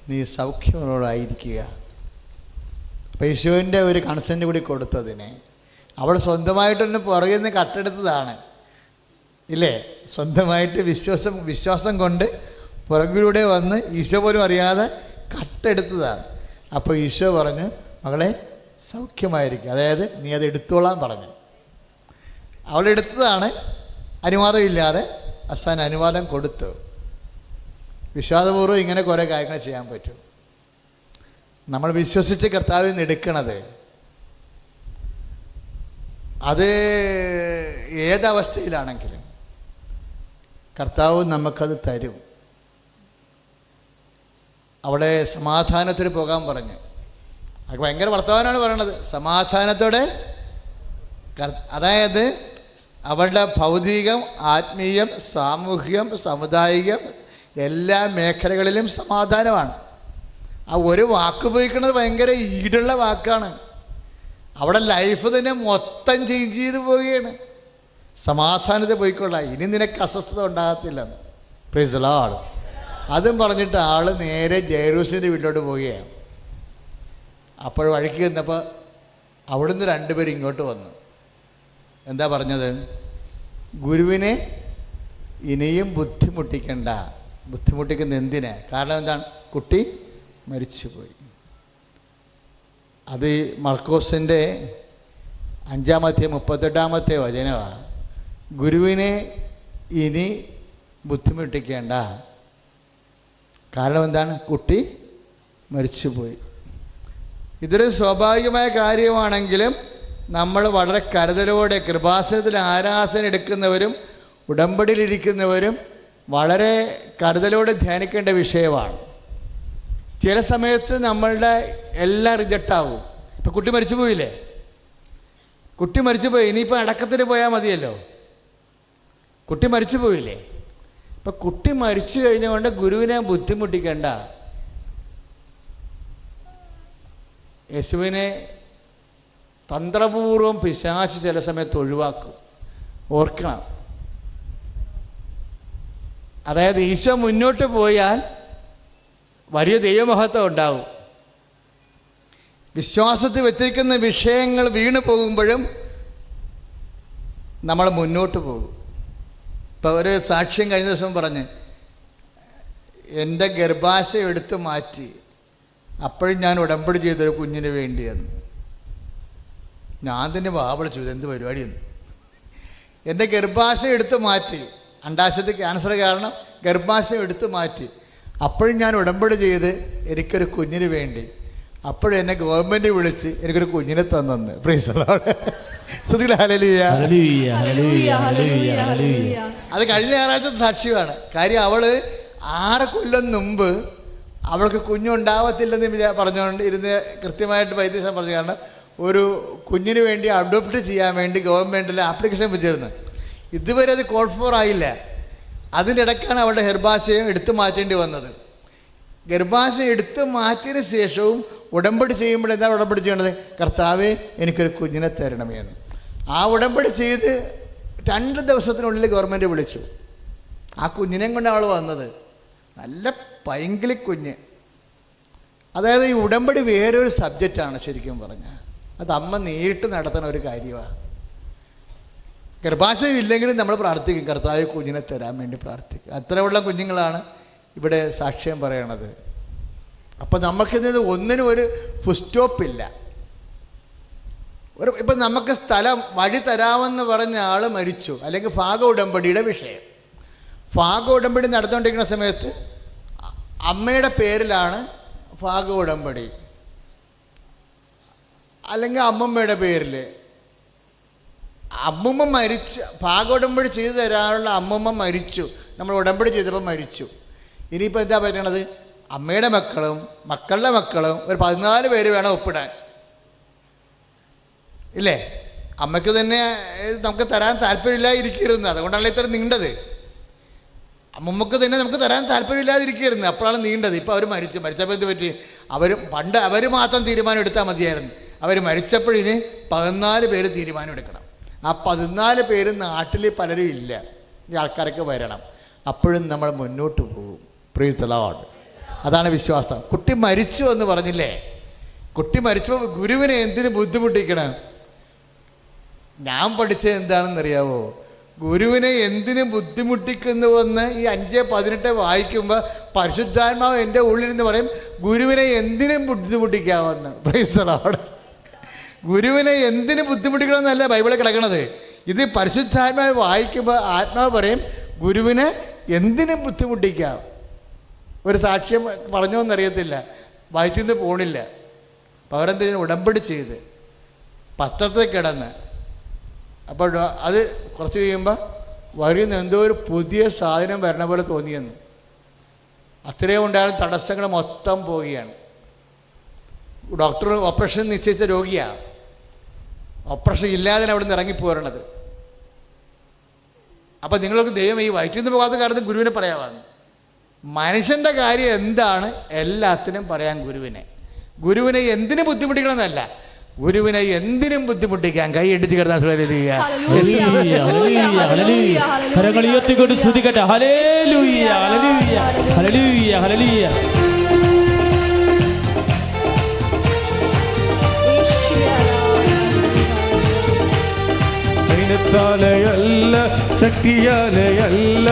നീ സൗഖ്യമോടായിരിക്കുക. അപ്പം യേശുവിൻ്റെ ഒരു കൺസെൻറ്റ് കൂടി കൊടുത്തതിന് അവൾ സ്വന്തമായിട്ടൊന്ന് പുറകിൽ നിന്ന് കട്ടെടുത്തതാണ് ഇല്ലേ? സ്വന്തമായിട്ട് വിശ്വാസം കൊണ്ട് പുറകിലൂടെ വന്ന് ഈശോ പോലും അറിയാതെ കട്ടെടുത്തതാണ്. അപ്പോൾ ഈശോ പറഞ്ഞ് മകളെ സൗഖ്യമായിരിക്കും, അതായത് നീ അത് എടുത്തോളാൻ പറഞ്ഞു. അവളെടുത്തതാണ്, അനുവാദമില്ലാതെ അവസാനം അനുവാദം കൊടുത്തു. വിശ്വാസപൂർവ്വം ഇങ്ങനെ കുറേ കാര്യങ്ങൾ ചെയ്യാൻ പറ്റും. നമ്മൾ വിശ്വസിച്ച് കർത്താവിൽ നിന്ന് എടുക്കണത് അത് ഏതവസ്ഥയിലാണെങ്കിലും കർത്താവ് നമുക്കത് തരും. അവിടെ സമാധാനത്തിന് പോകാൻ പറഞ്ഞു. അത് ഭയങ്കര വർത്തമാനമാണ് പറയണത്. സമാധാനത്തോടെ, അതായത് അവളുടെ ഭൗതികം, ആത്മീയം, സാമൂഹികം, സാമുദായികം എല്ലാ മേഖലകളിലും സമാധാനമാണ്. ആ ഒരു വാക്ക് ഉപയോഗിക്കുന്നത് ഭയങ്കര ഈടുള്ള വാക്കാണ്. അവിടെ ലൈഫ് തന്നെ മൊത്തം ചേഞ്ച് ചെയ്ത് പോവുകയാണ്. സമാധാനത്തെ പോയിക്കൊള്ളാം, ഇനി നിനക്ക് അസ്വസ്ഥത ഉണ്ടാകത്തില്ലെന്ന്. Price the Lord. അതും പറഞ്ഞിട്ട് ആൾ നേരെ ജെറൂസലേമിൻ്റെ വീട്ടിലോട്ട് പോവുകയാണ്. അപ്പോൾ വഴിക്ക് ചെന്നപ്പോൾ അവിടുന്ന് രണ്ടുപേരും ഇങ്ങോട്ട് വന്നു. എന്താ പറഞ്ഞത്? ഗുരുവിനെ ഇനിയും ബുദ്ധിമുട്ടിക്കണ്ട. ബുദ്ധിമുട്ടിക്കുന്ന എന്തിന്? കാരണം എന്താണ്? കുട്ടി മരിച്ചുപോയി. അത് മർക്കോസിൻ്റെ 5-38 വചനമാണ്. ഗുരുവിനെ ഇനി ബുദ്ധിമുട്ടിക്കേണ്ട. കാരണം എന്താണ്? കുട്ടി മരിച്ചുപോയി. ഇതൊരു സ്വാഭാവികമായ കാര്യമാണെങ്കിലും നമ്മൾ വളരെ കരുതലോടെ കൃപാസനത്തിൽ ആരാധന എടുക്കുന്നവരും ഉടമ്പടിയിലിരിക്കുന്നവരും വളരെ കരുതലോടെ ധ്യാനിക്കേണ്ട വിഷയമാണ്. ചില സമയത്ത് നമ്മളുടെ എല്ലാം റിജക്റ്റാവും. ഇപ്പം കുട്ടി മരിച്ചു പോയില്ലേ? കുട്ടി മരിച്ചുപോയി, ഇനിയിപ്പോൾ അടക്കത്തിന് പോയാൽ മതിയല്ലോ. കുട്ടി മരിച്ചു പോയില്ലേ? ഇപ്പം കുട്ടി മരിച്ചു കഴിഞ്ഞുകൊണ്ട് ഗുരുവിനെ ബുദ്ധിമുട്ടിക്കേണ്ട. യേശുവിനെ തന്ത്രപൂർവം പിശാച് ചില സമയത്ത് ഒഴിവാക്കും. ഓർക്കണം. അതായത് ഈശോ മുന്നോട്ട് പോയാൽ വലിയ ദൈവമഹത്വം ഉണ്ടാവും. വിശ്വാസത്തിൽ വെച്ചിരിക്കുന്ന വിഷയങ്ങൾ വീണു പോകുമ്പോഴും നമ്മൾ മുന്നോട്ട് പോകും. ഇപ്പോൾ ഒരു സാക്ഷ്യം കഴിഞ്ഞ ദിവസം പറഞ്ഞ്, എൻ്റെ ഗർഭാശയം എടുത്തു മാറ്റി, അപ്പോഴും ഞാൻ ഉടമ്പടി ചെയ്തൊരു കുഞ്ഞിന് വേണ്ടിയെന്ന്. ഞാൻ തന്നെ വാവിളിച്ചു, ഇതെന്ത് പരിപാടിയെന്ന്. എൻ്റെ ഗർഭാശയം എടുത്തു മാറ്റി, അണ്ടാശയത്തിൽ ക്യാൻസർ കാരണം ഗർഭാശയം എടുത്തു മാറ്റി, അപ്പോഴും ഞാൻ ഉടമ്പടി ചെയ്ത് എനിക്കൊരു കുഞ്ഞിന് വേണ്ടി. അപ്പോഴും എന്നെ ഗവൺമെൻറ് വിളിച്ച് എനിക്കൊരു കുഞ്ഞിനെ തന്നെന്ന്. Praise the lord. ഹല്ലേലൂയ. അത് കഴിഞ്ഞ ഞായറാഴ്ച സാക്ഷ്യമാണ്. കാര്യം അവൾ 6 കൊല്ലം മുമ്പ് അവൾക്ക് കുഞ്ഞുണ്ടാവത്തില്ലെന്ന് പറഞ്ഞുകൊണ്ട് ഇരുന്ന് കൃത്യമായിട്ട് വൈദ്യശാസ്ത്രം പറഞ്ഞു. കാരണം ഒരു കുഞ്ഞിന് വേണ്ടി അഡോപ്റ്റ് ചെയ്യാൻ വേണ്ടി ഗവൺമെൻറ്റിൽ ആപ്ലിക്കേഷൻ വെച്ചിരുന്നു. ഇതുവരെ അത് കോൾ ഫോർ ആയില്ല. അതിൻ്റെ ഇടയ്ക്കാണ് അവളുടെ ഗർഭാശയം എടുത്തു മാറ്റേണ്ടി വന്നത്. ഗർഭാശയം എടുത്തു മാറ്റിയതിന് ശേഷവും ഉടമ്പടി ചെയ്യുമ്പോൾ എന്താണ് ഉടമ്പടി ചെയ്യേണ്ടത്? കർത്താവേ എനിക്കൊരു കുഞ്ഞിനെ തരണമേ എന്ന്. ആ ഉടമ്പടി ചെയ്ത് 2 ദിവസത്തിനുള്ളിൽ ഗവൺമെൻറ് വിളിച്ചു. ആ കുഞ്ഞിനെയും കൊണ്ട് അവൾ വന്നത്. നല്ല പൈങ്കിളി കുഞ്ഞ്. അതായത് ഈ ഉടമ്പടി വേറൊരു സബ്ജക്റ്റാണ് ശരിക്കും പറഞ്ഞാൽ. അത് അമ്മ നേരിട്ട് നടത്തുന്ന ഒരു കാര്യമാണ്. ഗർഭാശയം ഇല്ലെങ്കിലും നമ്മൾ പ്രാർത്ഥിക്കും, കർത്താവ് കുഞ്ഞിനെ തരാൻ വേണ്ടി പ്രാർത്ഥിക്കും. അത്രയുള്ള കുഞ്ഞുങ്ങളാണ് ഇവിടെ സാക്ഷ്യം പറയണത്. അപ്പം നമുക്കിത് ഒന്നിനും ഒരു ഫുൾ സ്റ്റോപ്പില്ല. ഇപ്പം നമുക്ക് സ്ഥലം വഴി തരാമെന്ന് പറഞ്ഞ ആൾ മരിച്ചു, അല്ലെങ്കിൽ ഭാഗ ഉടമ്പടിയുടെ വിഷയം. ഭാഗ ഉടമ്പടി നടന്നുകൊണ്ടിരിക്കുന്ന സമയത്ത് അമ്മയുടെ പേരിലാണ് ഭാഗ ഉടമ്പടി, അല്ലെങ്കിൽ അമ്മമ്മയുടെ പേരിൽ. അമ്മമ്മ മരിച്ചു, ഭാഗ ഉടമ്പടി ചെയ്തു തരാനുള്ള അമ്മമ്മ മരിച്ചു, നമ്മൾ ഉടമ്പടി ചെയ്തപ്പോൾ മരിച്ചു. ഇനിയിപ്പോൾ എന്താ പറയണത്? അമ്മയുടെ മക്കളും മക്കളുടെ മക്കളും ഒരു 14 പേര് വേണം ഒപ്പിടാൻ, ഇല്ലേ? അമ്മയ്ക്ക് തന്നെ നമുക്ക് തരാൻ താല്പര്യമില്ലായിരിക്കരുന്നു, അതുകൊണ്ടാണല്ലോ ഇത്ര നീണ്ടത്. നമുക്ക് തന്നെ നമുക്ക് തരാൻ താല്പര്യമില്ലാതിരിക്കുകയായിരുന്നു. അപ്പോഴാണ് നീണ്ടത്. ഇപ്പോൾ അവർ മരിച്ചപ്പോൾ എന്ത് പറ്റി? പണ്ട് അവർ മാത്രം തീരുമാനം എടുത്താൽ മതിയായിരുന്നു. അവർ മരിച്ചപ്പോഴിന് 14 പേര് തീരുമാനം എടുക്കണം. ആ 14 പേര് നാട്ടിൽ പലരും ഇല്ല. ഈ ആൾക്കാരൊക്കെ വരണം. അപ്പോഴും നമ്മൾ മുന്നോട്ട് പോകും. Price the Lord. അതാണ് വിശ്വാസം. കുട്ടി മരിച്ചു എന്ന് പറഞ്ഞില്ലേ? കുട്ടി മരിച്ചപ്പോൾ ഗുരുവിനെ എന്തിനു ബുദ്ധിമുട്ടിക്കണം? ഞാൻ പഠിച്ചത് എന്താണെന്നറിയാവോ? ഗുരുവിനെ എന്തിനു ബുദ്ധിമുട്ടിക്കുന്നുവെന്ന് ഈ 5:18 വായിക്കുമ്പോൾ പരിശുദ്ധാത്മാവ് എൻ്റെ ഉള്ളിൽ നിന്ന് പറയും, ഗുരുവിനെ എന്തിനും ബുദ്ധിമുട്ടിക്കാമെന്ന്. Price the Lord. ഗുരുവിനെ എന്തിനു ബുദ്ധിമുട്ടിക്കണമെന്നല്ല ബൈബിളിൽ കിടക്കണത്. ഇത് പരിശുദ്ധാത്മാവ് വായിക്കുമ്പോൾ ആത്മാവ് പറയും, ഗുരുവിനെ എന്തിനും ബുദ്ധിമുട്ടിക്കാം. ഒരു സാക്ഷ്യം പറഞ്ഞോന്നറിയത്തില്ല, വയറ്റിൽ പോണില്ല. അപ്പോൾ അവരെന്തെങ്കിലും ഉടമ്പടി ചെയ്ത് പത്രത്തിൽ കിടന്ന്, അപ്പോൾ അത് കുറച്ച് കഴിയുമ്പോൾ വരിയിൽ നിന്ന് എന്തോ ഒരു പുതിയ സാധനം വരണ പോലെ തോന്നിയെന്ന്. അത്രയും ഉണ്ടായിരുന്ന തടസ്സങ്ങൾ മൊത്തം പോവുകയാണ്. ഡോക്ടർ ഓപ്പറേഷൻ നിശ്ചയിച്ച രോഗിയാണ്. ഓപ്പറേഷൻ ഇല്ലാതെ അവിടെ നിന്ന് ഇറങ്ങിപ്പോരണത്. അപ്പം നിങ്ങൾക്ക് ദൈവം ഈ വയറ്റിൽ നിന്ന് പോകാത്ത കാര്യത്തിൽ ഗുരുവിനെ പറയാമെന്ന്. മനുഷ്യൻ്റെ കാര്യം എന്താണ് എല്ലാത്തിനും പറയാൻ ഗുരുവിനെ എന്തിനും ബുദ്ധിമുട്ടിക്കണമെന്നല്ല, ഗുരുവിനെ എന്തിനും ബുദ്ധിമുട്ടിക്കാൻ. കൈ എടുത്ത് കിടന്നാൽ കരങ്ങൾ ഉയർത്തിക്കൊണ്ട് സ്തുതിക്കട്ടെ. ഹല്ലേലൂയ ഹല്ലേലൂയ ഹല്ലേലൂയ ഹല്ലേലൂയ. ാലയല്ല ശക്തിയാലയല്ല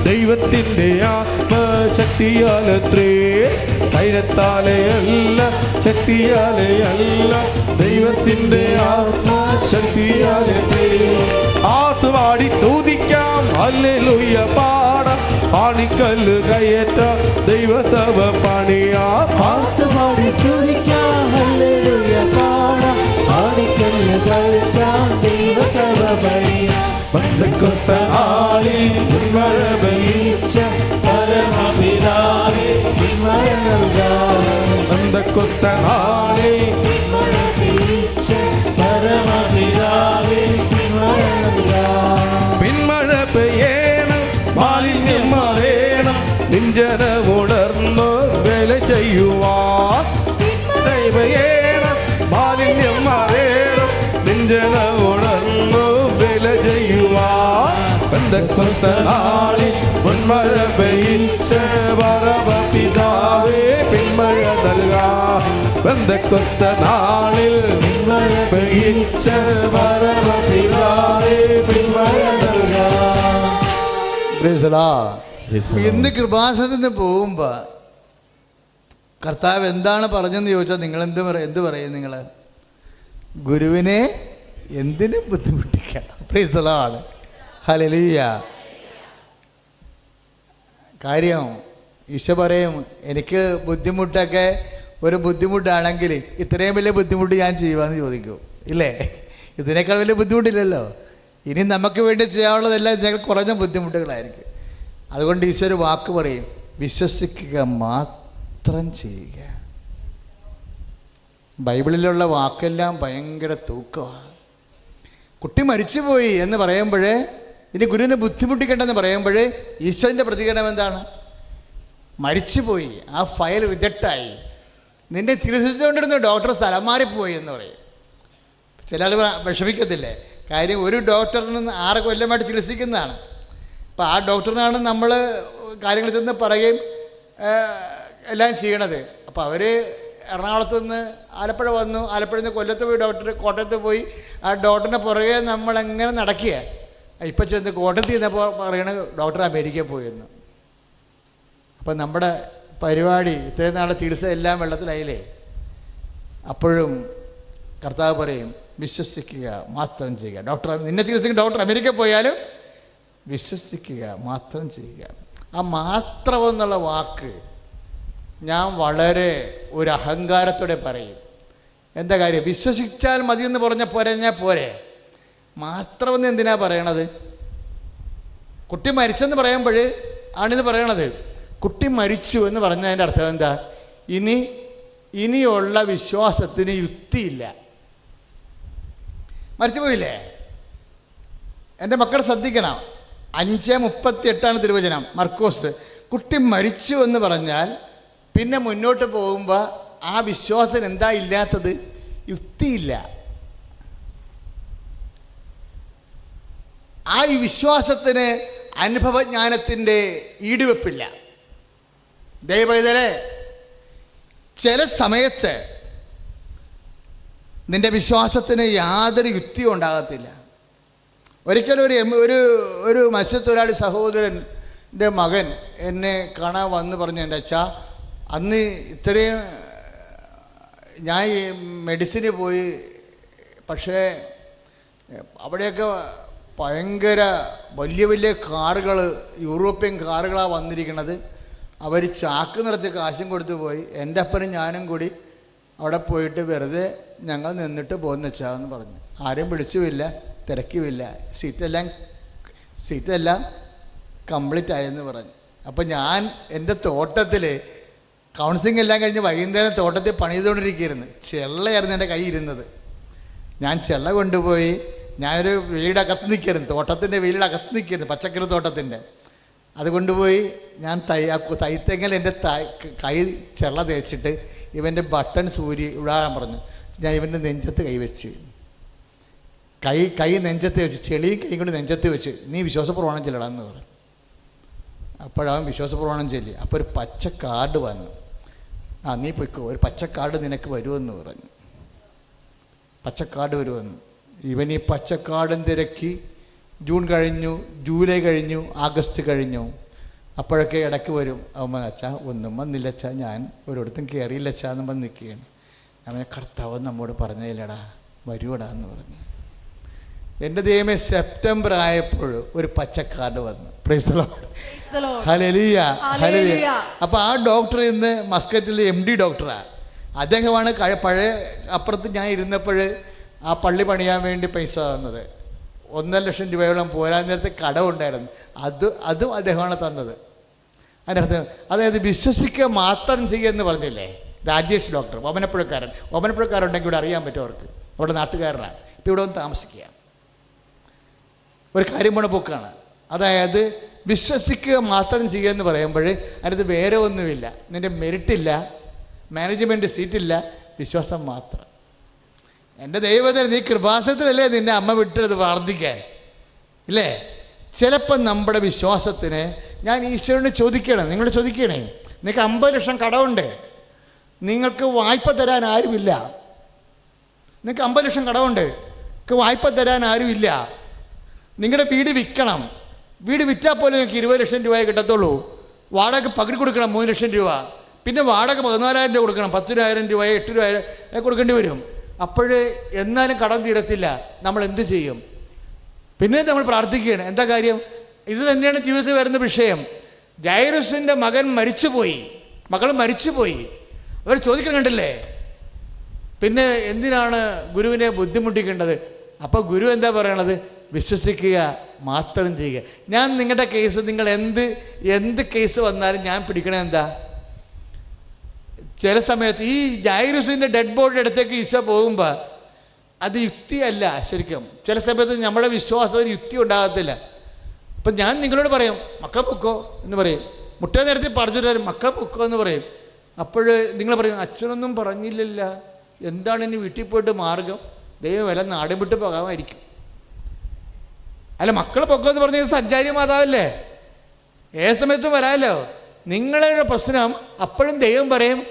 ദൈവത്തിൻ്റെ ആത്മശക്തിയാലത്രേ. ധൈര്യത്താലയല്ല ശക്തിയാലയല്ല ദൈവത്തിൻ്റെ ആത്മശക്തിയാലത്രേ. ആത്തുപാടി തൂതിക്കാം ഹല്ലേലൂയ പാടാം. ആണിക്കല്ല് കയ്യേറ്റ ദൈവസഭ പണിയാ. ആത്തുപാടി സ്തുതിക്കാം ഹല്ലേലൂയ പാടാം. ആണിക്കല്ല് കയ്യേറ്റാം ദൈവസഭ പണിയാ. ബന്ധക്കൊസ്താളിൽ മഴ പെയ്ച്ച പരമപിതാവേ മഴ നൽകാം. ബന്ധക്കൊസ്താളിൽ മഴ പെയ്ച്ച പരമപിതാവേ മഴ നൽകാം. പിന്മഴ പെയ്യണം, മാലിന്യം മാറേണം, നിഞ്ചനമുണർന്ന് വേല ചെയ്യുവാൻ. ദൈവയേണം, മാലിന്യം മാറേണം, നിഞ്ചനമുണർന്ന് വേല ചെയ്യുവാൻ. ബന്ധക്കൊസ്താളിൽ പൊന്മഴ പെയ്ച്ച പരമപിതാവേ പിന്മഴ നൽകാം. ബന്ധക്കൊസ്താളിൽ പിന്മഴ പെയ്ച്ച പരമപിതാവേ പിന്മഴ നൽകാം. ഇന്ന് കൃപാസനത്തിൽ നിന്ന് പോകുമ്പോൾ കർത്താവ് എന്താണ് പറഞ്ഞെന്ന് ചോദിച്ചാൽ നിങ്ങൾ എന്ത് പറയും? നിങ്ങൾ ഗുരുവിനെ എന്തിനും ബുദ്ധിമുട്ടിക്കാം. Praise the lord. ഹല്ലേലൂയ. കാര്യം ഈശോ പറയും, എനിക്ക് ബുദ്ധിമുട്ടൊക്കെ ഒരു ബുദ്ധിമുട്ടാണെങ്കിൽ ഇത്രയും വലിയ ബുദ്ധിമുട്ട് ഞാൻ ചെയ്യുവാന്ന് ചോദിക്കൂ, ഇല്ലേ? ഇതിനേക്കാൾ വലിയ ബുദ്ധിമുട്ടില്ലല്ലോ. ഇനി നമുക്ക് വേണ്ടി ചെയ്യാനുള്ളതെല്ലാം ഇതിനേക്കാൾ കുറഞ്ഞ ബുദ്ധിമുട്ടുകളായിരിക്കും. അതുകൊണ്ട് ഈശോ ഒരു വാക്ക് പറയും, വിശ്വസിക്കുക മാത്രം ചെയ്യുക. ബൈബിളിലുള്ള വാക്കെല്ലാം ഭയങ്കര തൂക്കമാണ്. കുട്ടി മരിച്ചുപോയി എന്ന് പറയുമ്പോഴേ, ഇനി ഗുരുവിനെ ബുദ്ധിമുട്ടിക്കേണ്ടെന്ന് പറയുമ്പോഴേ ഈശോൻ്റെ പ്രതികരണം എന്താണ്? മരിച്ചുപോയി, ആ ഫയൽ റിജക്റ്റായി, നിന്നെ ചികിത്സിച്ചുകൊണ്ടിരുന്ന ഡോക്ടർ സ്ഥലം മാറിപ്പോയി എന്ന് പറയും. ചില ആൾ വിഷമിക്കത്തില്ലേ? കാര്യം ഒരു ഡോക്ടറിന് 6 കൊല്ലമായിട്ട് ചികിത്സിക്കുന്നതാണ്. അപ്പോൾ ആ ഡോക്ടറിനാണ് നമ്മൾ കാര്യങ്ങൾ ചെന്ന് പറയുകയും എല്ലാം ചെയ്യണത്. അപ്പോൾ അവർ എറണാകുളത്ത് നിന്ന് ആലപ്പുഴ വന്നു, ആലപ്പുഴയിൽ നിന്ന് കൊല്ലത്ത് പോയി, ഡോക്ടർ കോട്ടയത്ത് പോയി. ആ ഡോക്ടറിനെ പുറകെ നമ്മളെങ്ങനെ നടക്കുക. ഇപ്പം ചെന്ന് കോട്ടയത്ത് ചെന്നപ്പോൾ പറയണ ഡോക്ടർ അമേരിക്കയിൽ പോയിരുന്നു. അപ്പം നമ്മുടെ പരിപാടി ഇത്രയും നാളെ ചികിത്സ എല്ലാം വെള്ളത്തിലായില്ലേ. അപ്പോഴും കർത്താവ് പറയും, വിശ്വസിക്കുക മാത്രം ചെയ്യുക. ഡോക്ടർ നിന്നെ ചികിത്സിക്കുന്ന ഡോക്ടർ അമേരിക്കയിൽ പോയാലും വിശ്വസിക്കുക മാത്രം ചെയ്യുക. ആ മാത്രം എന്നുള്ള വാക്ക് ഞാൻ വളരെ ഒരു അഹങ്കാരത്തോടെ പറയും. എന്താ കാര്യം? വിശ്വസിച്ചാൽ മതിയെന്ന് പറഞ്ഞാൽ പോരെ. മാത്രമെന്ന് എന്തിനാ പറയണത്? കുട്ടി മരിച്ചെന്ന് പറയുമ്പോൾ ആണിത് പറയണത്. കുട്ടി മരിച്ചു എന്ന് പറഞ്ഞതിൻ്റെ അർത്ഥം എന്താ? ഇനിയുള്ള വിശ്വാസത്തിന് യുക്തിയില്ല. മരിച്ചു പോയില്ലേ? എൻ്റെ മക്കൾ ശ്രദ്ധിക്കണം. 5:38 തിരുവചനം, മർക്കോസ്. കുട്ടി മരിച്ചു എന്ന് പറഞ്ഞാൽ പിന്നെ മുന്നോട്ട് പോകുമ്പോൾ ആ വിശ്വാസം എന്താ ഇല്ലാത്തത്? യുക്തിയില്ല. ആ ഈ വിശ്വാസത്തിന് അനുഭവജ്ഞാനത്തിൻ്റെ ഈടുവെപ്പില്ല. ദൈവവേദനെ ചില സമയത്ത് നിന്റെ വിശ്വാസത്തിന് യാതൊരു യുക്തിയും ഉണ്ടാകത്തില്ല. ഒരിക്കലും ഒരു മത്സ്യത്തൊഴിലാളി സഹോദരൻ്റെ മകൻ എന്നെ കാണാൻ വന്ന് പറഞ്ഞു, എൻ്റെ അച്ഛാ, അന്ന് ഇത്രയും ഞാൻ ഈ മെഡിസിന് പോയി, പക്ഷേ അവിടെയൊക്കെ ഭയങ്കര വലിയ വലിയ കാറുകൾ, യൂറോപ്യൻ കാറുകളാണ് വന്നിരിക്കുന്നത്. അവർ ചാക്ക് നിറച്ച് കാശും കൊടുത്തു പോയി. എൻ്റെ അപ്പനും ഞാനും കൂടി അവിടെ പോയിട്ട് വെറുതെ ഞങ്ങൾ നിന്നിട്ട് പോകുന്ന വെച്ചാന്ന് പറഞ്ഞു. ആരെയും വിളിച്ചുമില്ല, തിരക്കുമില്ല, സീറ്റെല്ലാം കംപ്ലീറ്റ് ആയെന്ന് പറഞ്ഞു. അപ്പം ഞാൻ എൻ്റെ തോട്ടത്തിൽ കൗൺസിലിംഗ് എല്ലാം കഴിഞ്ഞ് വൈകുന്നേരം തോട്ടത്തിൽ പണി ചെയ്തുകൊണ്ടിരിക്കുകയായിരുന്നു. ചെള്ളയായിരുന്നു എൻ്റെ കൈ ഇരുന്നത്. ഞാൻ ചെള്ള കൊണ്ടുപോയി, ഞാനൊരു വീടകത്ത് നിൽക്കരുത്, തോട്ടത്തിൻ്റെ വീടകത്ത് നിൽക്കരുത്, പച്ചക്കറി തോട്ടത്തിൻ്റെ. അത് കൊണ്ടുപോയി ഞാൻ തൈത്തെങ്കിൽ എൻ്റെ കൈ ചെള്ള തേച്ചിട്ട് ഇവൻ്റെ ബട്ടൺ സൂരി ഇടാൻ പറഞ്ഞു. ഞാൻ ഇവൻ്റെ നെഞ്ചത്ത് കൈവച്ച്, കൈ നെഞ്ചത്ത് വെച്ച്, ചെളിയും കൈ കൊണ്ട് നെഞ്ചത്ത് വെച്ച്, നീ വിശ്വാസപ്രമാണം ചെല്ലടാന്ന് പറഞ്ഞു. അപ്പോഴവൻ വിശ്വാസപ്രമാണം ചൊല്ലി. അപ്പോൾ ഒരു പച്ച കാർഡ് വന്നു. നീ പൊയ്ക്കോ, ഒരു പച്ച കാർഡ് നിനക്ക് വരുമെന്ന് പറഞ്ഞു. പച്ചക്കാർഡ് വരുമെന്ന്. ഇവൻ ഈ പച്ചക്കാർഡും തിരക്കി. ജൂൺ കഴിഞ്ഞു, ജൂലൈ കഴിഞ്ഞു, ആഗസ്റ്റ് കഴിഞ്ഞു. അപ്പോഴൊക്കെ ഇടയ്ക്ക് വരും. അവൻ, അച്ഛാ ഒന്നും വന്നില്ല അച്ഛാ, ഞാൻ ഒരിടത്തും കയറിയില്ല അച്ഛാ എന്ന് പറഞ്ഞ് നിൽക്കുകയാണ്. അവനെ കർത്താവ് നമ്മോട് പറഞ്ഞതില്ലടാ, വരുവടാ എന്ന് പറഞ്ഞു. എൻ്റെ ദൈവമേ, സെപ്റ്റംബർ ആയപ്പോൾ ഒരു പച്ചക്കാർഡ് വന്നു. Price the lord, hallelujah, hallelujah. അപ്പോൾ ആ ഡോക്ടർ ഇന്ന് മസ്കറ്റിലെ MD ഡോക്ടറാണ്. അദ്ദേഹമാണ് പഴയ അപ്പുറത്ത് ഞാൻ ഇരുന്നപ്പോൾ ആ പള്ളി പണിയാൻ വേണ്ടി പൈസ തന്നത്. 1.5 ലക്ഷം രൂപയോളം പോരാൻ നേരത്തെ കടമുണ്ടായിരുന്നു. അതും അദ്ദേഹമാണ് തന്നത്. അതിനർത്ഥം അതായത് വിശ്വസിക്കുക മാത്രം ചെയ്യുമെന്ന് പറഞ്ഞില്ലേ രാജേഷ് ഡോക്ടർ, ഓമനപ്പുഴക്കാരുണ്ടെങ്കിൽ ഇവിടെ അറിയാൻ പറ്റും അവർക്ക്. അവിടെ നാട്ടുകാരനാണ്. ഇപ്പോൾ ഇവിടെ ഒന്ന് താമസിക്കുക. ഒരു കാര്യമാണ് പോക്കാണ്. അതായത് വിശ്വസിക്കുക മാത്രം ചെയ്യുക എന്ന് പറയുമ്പോൾ അതിനകത്ത് വേറെ ഒന്നുമില്ല. നിൻ്റെ മെറിറ്റില്ല, മാനേജ്മെൻറ്റ് സീറ്റില്ല, വിശ്വാസം മാത്രം. എൻ്റെ ദൈവത്തിന് നീ കൃപാസനത്തിലല്ലേ നിൻ്റെ അമ്മ വിട്ടത് പ്രാർത്ഥിക്കാൻ, ഇല്ലേ? ചിലപ്പോൾ നമ്മുടെ വിശ്വാസത്തിന് ഞാൻ ഈശ്വരനെ ചോദിക്കണം, നിങ്ങളോട് ചോദിക്കണേ. നിങ്ങൾക്ക് 50 ലക്ഷം കടമുണ്ട്, നിങ്ങൾക്ക് വായ്പ തരാൻ ആരുമില്ല. നിങ്ങൾക്ക് 50 ലക്ഷം കടമുണ്ട്, നിങ്ങൾക്ക് വായ്പ തരാൻ ആരുമില്ല. നിങ്ങളുടെ വീട് വിൽക്കണം. വീട് വിറ്റാൽ പോലും നിങ്ങൾക്ക് 20 ലക്ഷം രൂപയെ കിട്ടത്തുള്ളൂ. വാടക പകുതി കൊടുക്കണം, 3 ലക്ഷം രൂപ. പിന്നെ വാടക 14,000 രൂപ കൊടുക്കണം, 10,000 രൂപയോ 8,000 കൊടുക്കേണ്ടി വരും. അപ്പോഴേ എന്നാലും കടം തീരത്തില്ല. നമ്മൾ എന്ത് ചെയ്യും? പിന്നെ നമ്മൾ പ്രാർത്ഥിക്കുകയാണ്. എന്താ കാര്യം? ഇത് തന്നെയാണ് ജീവിതത്തിൽ വരുന്ന വിഷയം. ജൈറസിൻ്റെ മകൻ മരിച്ചുപോയി, മകൾ മരിച്ചുപോയി. അവർ ചോദിക്കാൻ കണ്ടില്ലേ, പിന്നെ എന്തിനാണ് ഗുരുവിനെ ബുദ്ധിമുട്ടിക്കേണ്ടത്? അപ്പോൾ ഗുരു എന്താ പറയണത്? വിശ്വസിക്കുക മാത്രം ചെയ്യുക. ഞാൻ നിങ്ങളുടെ കേസ്, നിങ്ങൾ എന്ത് കേസ് വന്നാലും ഞാൻ പിടിക്കണേ എന്താ? ചില സമയത്ത് ഈ ജൈറസിൻ്റെ ഡെഡ് ബോഡിയുടെ അടുത്തേക്ക് ഈശോ പോകുമ്പോൾ അത് യുക്തിയല്ല ശരിക്കും. ചില സമയത്ത് നമ്മുടെ വിശ്വാസത്തിന് യുക്തി ഉണ്ടാകത്തില്ല. അപ്പം ഞാൻ നിങ്ങളോട് പറയും, മക്കളെ പൊക്കോ എന്ന് പറയും. മുട്ടേ നേരത്തെ പറഞ്ഞു തരും, മക്കളെ പൊക്കോ എന്ന് പറയും. അപ്പോൾ നിങ്ങൾ പറയും, അച്ഛനൊന്നും പറഞ്ഞില്ലല്ല, എന്താണ് ഇനി വീട്ടിൽ പോയിട്ട് മാർഗം? ദൈവം വല്ല നാടും വിട്ട് പോകാമായിരിക്കും. അല്ല, മക്കളെ പൊക്കോ എന്ന് പറഞ്ഞ സഞ്ചാരി മാതാവല്ലേ, ഏത് സമയത്തും വരാമല്ലോ. നിങ്ങളുടെ പ്രശ്നം അപ്പോഴും ദൈവം പറയും,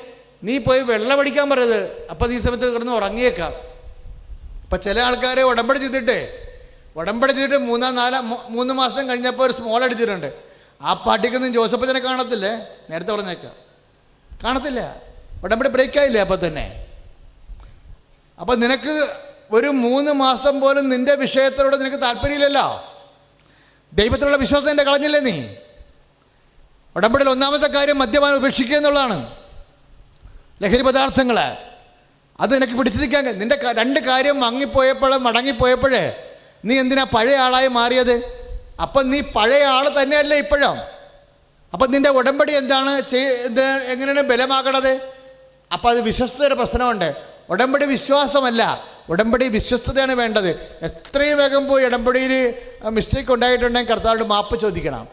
നീ പോയി വെള്ളം അടിക്കാൻ പറയത്, അപ്പം ഈ സമയത്ത് കിടന്ന് ഉറങ്ങിയേക്കാം. അപ്പം ചില ആൾക്കാരെ ഉടമ്പടി ചെയ്തിട്ട് 3 മാസം കഴിഞ്ഞപ്പോൾ ഒരു സ്മോൾ അടിച്ചിട്ടുണ്ട്. ആ പാട്ടിക്കൊന്നും ജോസഫച്ചനെ കാണത്തില്ലേ, നേരത്തെ പറഞ്ഞേക്കാം, കാണത്തില്ല. ഉടമ്പടി ബ്രേക്കായില്ലേ അപ്പം തന്നെ. അപ്പം നിനക്ക് ഒരു 3 മാസം പോലും നിൻ്റെ വിഷയത്തിലൂടെ നിനക്ക് താല്പര്യമില്ലല്ലോ. ദൈവത്തിലുള്ള വിശ്വാസം എൻ്റെ കളഞ്ഞില്ലേ നീ? ഉടമ്പടിയിൽ 1-ാമത്തെ കാര്യം മദ്യപാനം ഉപേക്ഷിക്കുക എന്നുള്ളതാണ്. ലഹരി പദാർത്ഥങ്ങൾ അത് നിനക്ക് പിടിച്ചിരിക്കാൻ. നിൻ്റെ 2 കാര്യം മടങ്ങിപ്പോയപ്പോഴേ നീ എന്തിനാ പഴയ ആളായി മാറിയത്? അപ്പം നീ പഴയ ആൾ തന്നെയല്ലേ ഇപ്പോഴും. അപ്പം നിൻ്റെ ഉടമ്പടി എന്താണ് എങ്ങനെയാണ് ബലമാകണത്? അപ്പം അത് വിശ്വസ്തയുടെ പ്രശ്നമുണ്ട്. ഉടമ്പടി വിശ്വാസമല്ല, ഉടമ്പടി വിശ്വസ്തതയാണ് വേണ്ടത്. എത്രയും വേഗം പോയി ഉടമ്പടിയിൽ മിസ്റ്റേക്ക് ഉണ്ടായിട്ടുണ്ടെങ്കിൽ കർത്താവിനോട് മാപ്പ് ചോദിക്കണം.